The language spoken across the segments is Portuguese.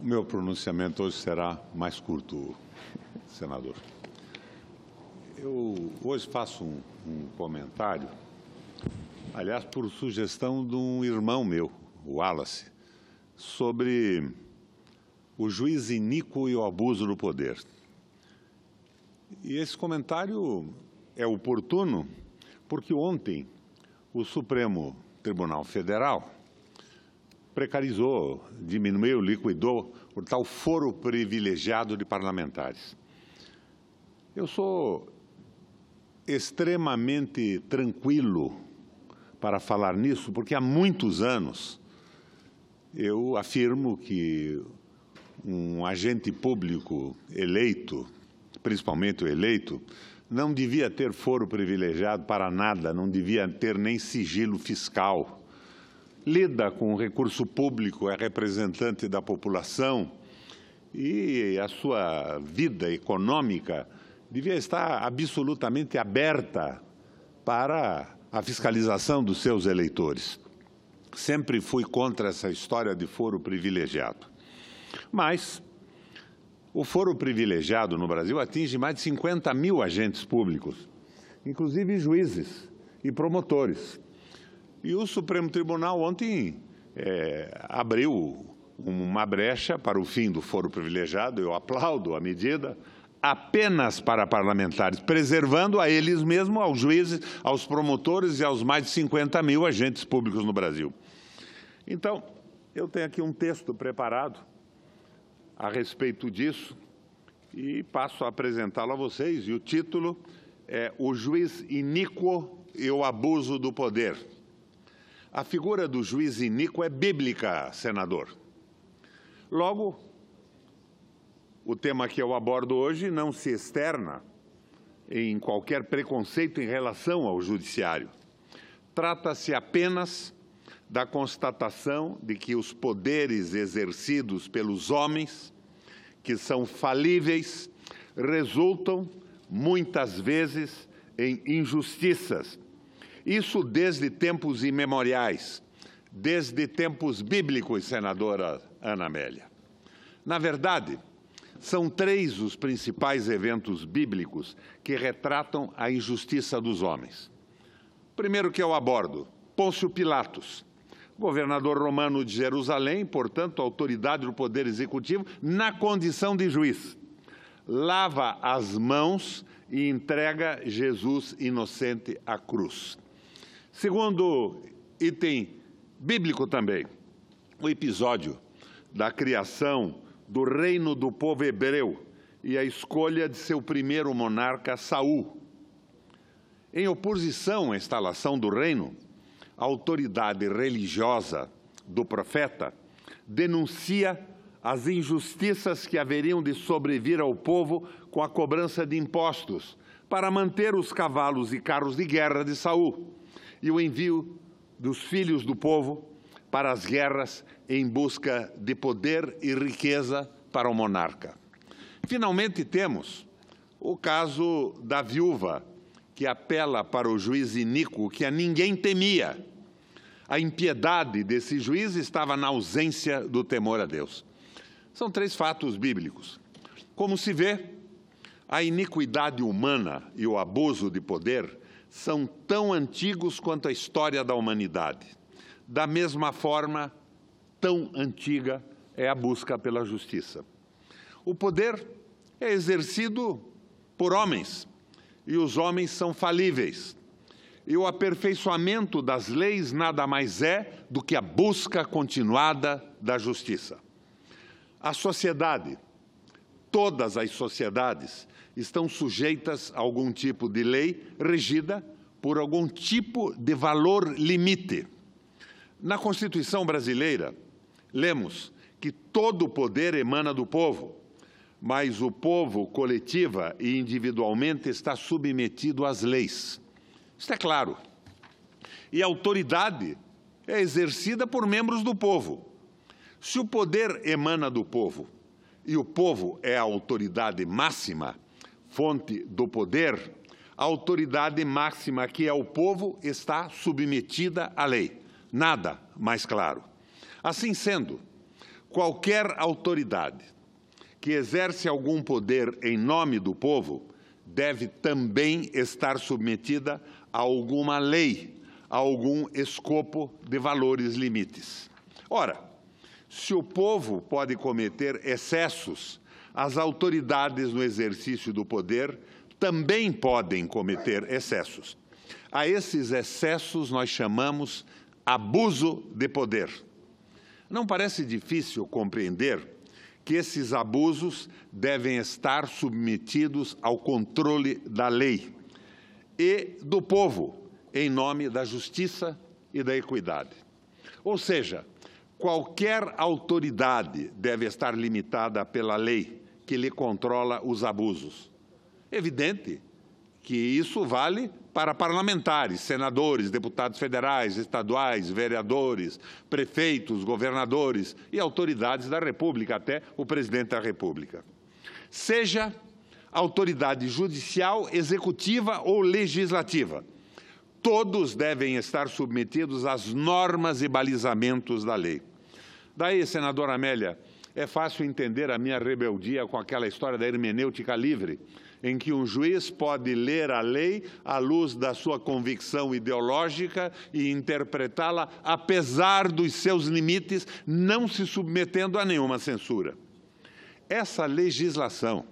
O meu pronunciamento hoje será mais curto, senador. Eu hoje faço um comentário, aliás, por sugestão de um irmão meu, o Wallace, sobre o juiz iníquo e o abuso do poder. E esse comentário é oportuno porque ontem o Supremo Tribunal Federal precarizou, diminuiu, liquidou o tal foro privilegiado de parlamentares. Eu sou extremamente tranquilo para falar nisso, porque há muitos anos eu afirmo que um agente público eleito, principalmente o eleito, não devia ter foro privilegiado para nada, não devia ter nem sigilo fiscal. Lida com o recurso público, é representante da população e a sua vida econômica devia estar absolutamente aberta para a fiscalização dos seus eleitores. Sempre fui contra essa história de foro privilegiado. Mas o foro privilegiado no Brasil atinge mais de 50 mil agentes públicos, inclusive juízes e promotores. E o Supremo Tribunal ontem abriu uma brecha para o fim do foro privilegiado, eu aplaudo a medida, apenas para parlamentares, preservando a eles mesmos, aos juízes, aos promotores e aos mais de 50 mil agentes públicos no Brasil. Então, eu tenho aqui um texto preparado a respeito disso e passo a apresentá-lo a vocês. E o título é O Juiz Iníquo e o Abuso do Poder. A figura do juiz iníquo é bíblica, senador. Logo, o tema que eu abordo hoje não se externa em qualquer preconceito em relação ao judiciário. Trata-se apenas da constatação de que os poderes exercidos pelos homens, que são falíveis, resultam, muitas vezes, em injustiças. Isso desde tempos imemoriais, desde tempos bíblicos, senadora Ana Amélia. Na verdade, são 3 os principais eventos bíblicos que retratam a injustiça dos homens. O primeiro que eu abordo, Pôncio Pilatos, governador romano de Jerusalém, portanto, autoridade do poder executivo, na condição de juiz. Lava as mãos e entrega Jesus inocente à cruz. Segundo item bíblico também, o episódio da criação do reino do povo hebreu e a escolha de seu primeiro monarca, Saul. Em oposição à instalação do reino, a autoridade religiosa do profeta denuncia as injustiças que haveriam de sobrevir ao povo com a cobrança de impostos para manter os cavalos e carros de guerra de Saul e o envio dos filhos do povo para as guerras em busca de poder e riqueza para o monarca. Finalmente temos o caso da viúva, que apela para o juiz iníquo que a ninguém temia. A impiedade desse juiz estava na ausência do temor a Deus. São 3 fatos bíblicos. Como se vê, a iniquidade humana e o abuso de poder são tão antigos quanto a história da humanidade. Da mesma forma, tão antiga é a busca pela justiça. O poder é exercido por homens, e os homens são falíveis. E o aperfeiçoamento das leis nada mais é do que a busca continuada da justiça. A sociedade, todas as sociedades, estão sujeitas a algum tipo de lei regida por algum tipo de valor limite. Na Constituição brasileira, lemos que todo o poder emana do povo, mas o povo, coletiva e individualmente, está submetido às leis. Isso é claro. E a autoridade é exercida por membros do povo. Se o poder emana do povo e o povo é a autoridade máxima, fonte do poder, a autoridade máxima, que é o povo, está submetida à lei. Nada mais claro. Assim sendo, qualquer autoridade que exerce algum poder em nome do povo deve também estar submetida a alguma lei, a algum escopo de valores limites. Ora, se o povo pode cometer excessos, as autoridades no exercício do poder também podem cometer excessos. A esses excessos nós chamamos abuso de poder. Não parece difícil compreender que esses abusos devem estar submetidos ao controle da lei e do povo, em nome da justiça e da equidade. Ou seja, qualquer autoridade deve estar limitada pela lei que lhe controla os abusos. Evidente que isso vale para parlamentares, senadores, deputados federais, estaduais, vereadores, prefeitos, governadores e autoridades da República, até o presidente da República. Seja autoridade judicial, executiva ou legislativa, todos devem estar submetidos às normas e balizamentos da lei. Daí, senadora Amélia, é fácil entender a minha rebeldia com aquela história da hermenêutica livre, em que um juiz pode ler a lei à luz da sua convicção ideológica e interpretá-la apesar dos seus limites, não se submetendo a nenhuma censura. Essa legislação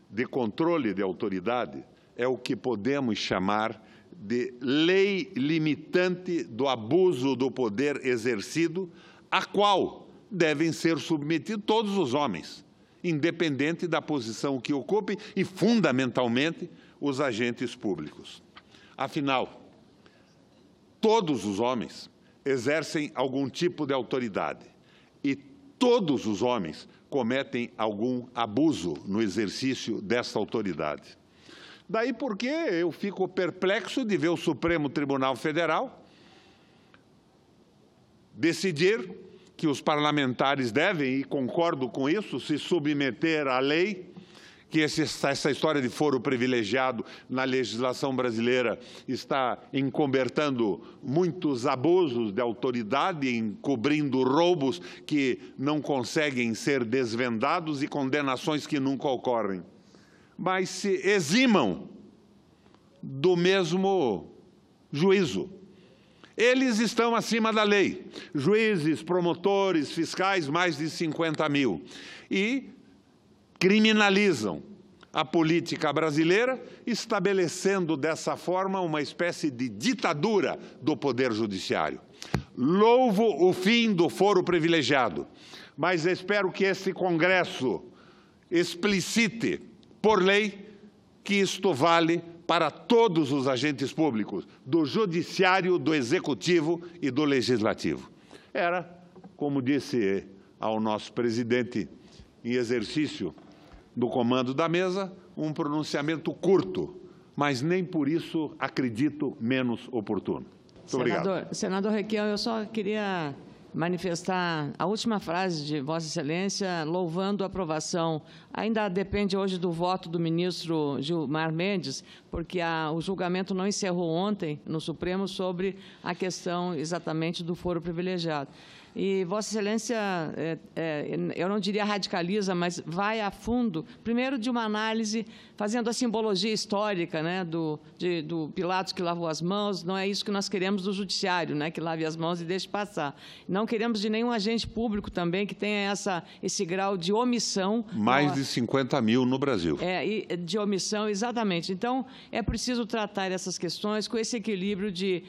de controle de autoridade é o que podemos chamar de lei limitante do abuso do poder exercido, a qual devem ser submetidos todos os homens, independente da posição que ocupe e, fundamentalmente, os agentes públicos. Afinal, todos os homens exercem algum tipo de autoridade e todos os homens cometem algum abuso no exercício dessa autoridade. Daí porque eu fico perplexo de ver o Supremo Tribunal Federal decidir que os parlamentares devem, e concordo com isso, se submeter à lei, que essa história de foro privilegiado na legislação brasileira está encobertando muitos abusos de autoridade, encobrindo roubos que não conseguem ser desvendados e condenações que nunca ocorrem. Mas se eximam do mesmo juízo. Eles estão acima da lei, juízes, promotores, fiscais, mais de 50 mil, e criminalizam a política brasileira, estabelecendo dessa forma uma espécie de ditadura do Poder Judiciário. Louvo o fim do foro privilegiado, mas espero que esse Congresso explicite por lei que isto vale para todos os agentes públicos, do Judiciário, do Executivo e do Legislativo. Era, como disse ao nosso presidente em exercício do comando da mesa, um pronunciamento curto, mas nem por isso acredito menos oportuno. Muito obrigado. Senador Requião, eu só queria manifestar a última frase de Vossa Excelência, louvando a aprovação. Ainda depende hoje do voto do ministro Gilmar Mendes, porque o julgamento não encerrou ontem no Supremo sobre a questão exatamente do foro privilegiado. E Vossa Excelência, eu não diria radicaliza, mas vai a fundo, primeiro de uma análise, fazendo a simbologia histórica, né, do Pilatos que lavou as mãos. Não é isso que nós queremos do Judiciário, né, que lave as mãos e deixe passar. Não queremos de nenhum agente público também que tenha esse grau de omissão. Mais de 50 mil no Brasil. De omissão, exatamente. Então, é preciso tratar essas questões com esse equilíbrio de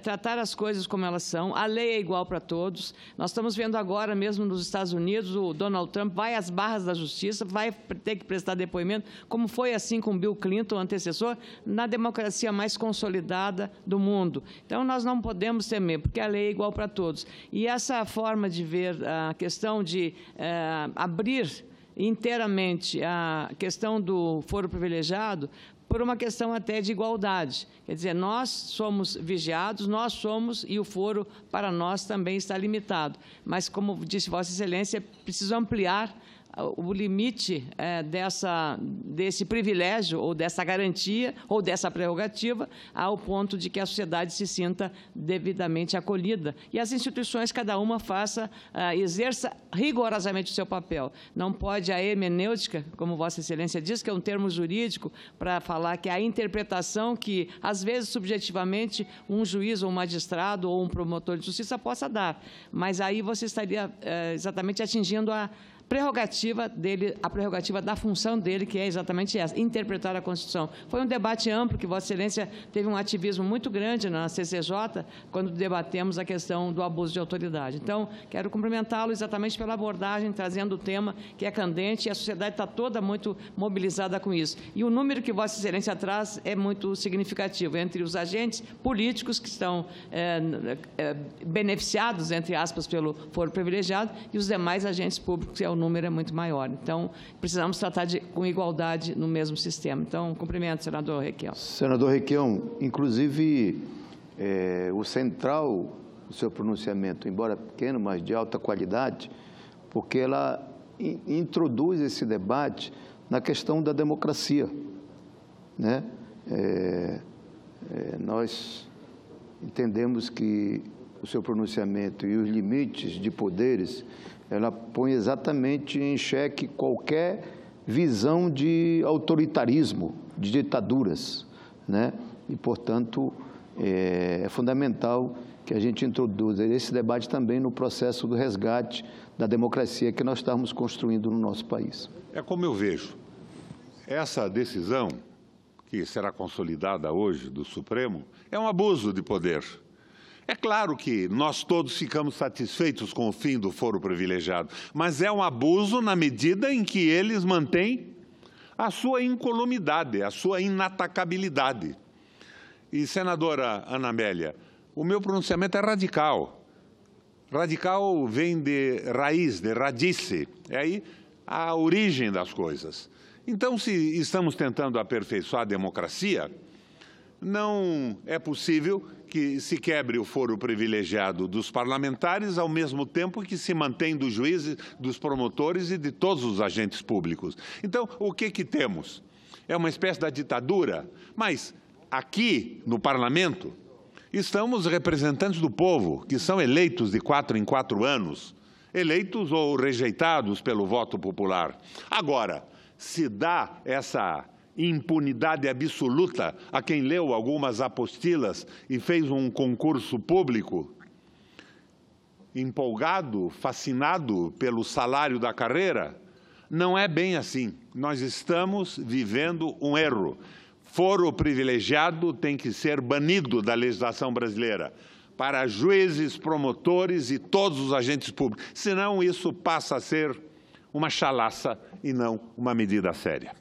tratar as coisas como elas são. A lei é igual para todos. Nós estamos vendo agora, mesmo nos Estados Unidos, o Donald Trump vai às barras da justiça, vai ter que prestar depoimento, como foi assim com Bill Clinton, o antecessor, na democracia mais consolidada do mundo. Então, nós não podemos temer, porque a lei é igual para todos. E essa forma de ver a questão de abrir inteiramente a questão do foro privilegiado, por uma questão até de igualdade. Quer dizer, nós somos vigiados, nós somos, e o foro para nós também está limitado. Mas, como disse Vossa Excelência, é preciso ampliar o limite desse privilégio, ou dessa garantia, ou dessa prerrogativa, ao ponto de que a sociedade se sinta devidamente acolhida. E as instituições, cada uma exerça rigorosamente o seu papel. Não pode a hermenêutica, como Vossa Excelência diz, que é um termo jurídico para falar que é a interpretação que, às vezes, subjetivamente, um juiz, ou um magistrado, ou um promotor de justiça possa dar. Mas aí você estaria exatamente atingindo a prerrogativa dele, a prerrogativa da função dele, que é exatamente essa, interpretar a Constituição. Foi um debate amplo, que Vossa Excelência teve um ativismo muito grande na CCJ, quando debatemos a questão do abuso de autoridade. Então, quero cumprimentá-lo exatamente pela abordagem, trazendo o tema que é candente, e a sociedade está toda muito mobilizada com isso. E o número que Vossa Excelência traz é muito significativo, entre os agentes políticos que estão beneficiados, entre aspas, pelo foro privilegiado, e os demais agentes públicos, que é o número é muito maior. Então, precisamos tratar com igualdade no mesmo sistema. Então, cumprimento, senador Requião. Senador Requião, inclusive, o central do seu pronunciamento, embora pequeno, mas de alta qualidade, porque ela introduz esse debate na questão da democracia, né? Nós entendemos que o seu pronunciamento e os limites de poderes, ela põe exatamente em xeque qualquer visão de autoritarismo, de ditaduras, né? E, portanto, é fundamental que a gente introduza esse debate também no processo do resgate da democracia que nós estamos construindo no nosso país. É como eu vejo. Essa decisão, que será consolidada hoje do Supremo, é um abuso de poder. É claro que nós todos ficamos satisfeitos com o fim do foro privilegiado, mas é um abuso na medida em que eles mantêm a sua incolumidade, a sua inatacabilidade. E, senadora Ana Amélia, o meu pronunciamento é radical. Radical vem de raiz, de radice, é aí a origem das coisas. Então, se estamos tentando aperfeiçoar a democracia, não é possível que se quebre o foro privilegiado dos parlamentares ao mesmo tempo que se mantém dos juízes, dos promotores e de todos os agentes públicos. Então, o que temos? É uma espécie de ditadura, mas aqui no Parlamento estamos representantes do povo, que são eleitos de 4 em 4 anos, eleitos ou rejeitados pelo voto popular. Agora, se dá essa impunidade absoluta a quem leu algumas apostilas e fez um concurso público, empolgado, fascinado pelo salário da carreira? Não é bem assim. Nós estamos vivendo um erro. Foro privilegiado tem que ser banido da legislação brasileira para juízes, promotores e todos os agentes públicos. Senão, isso passa a ser uma chalaça e não uma medida séria.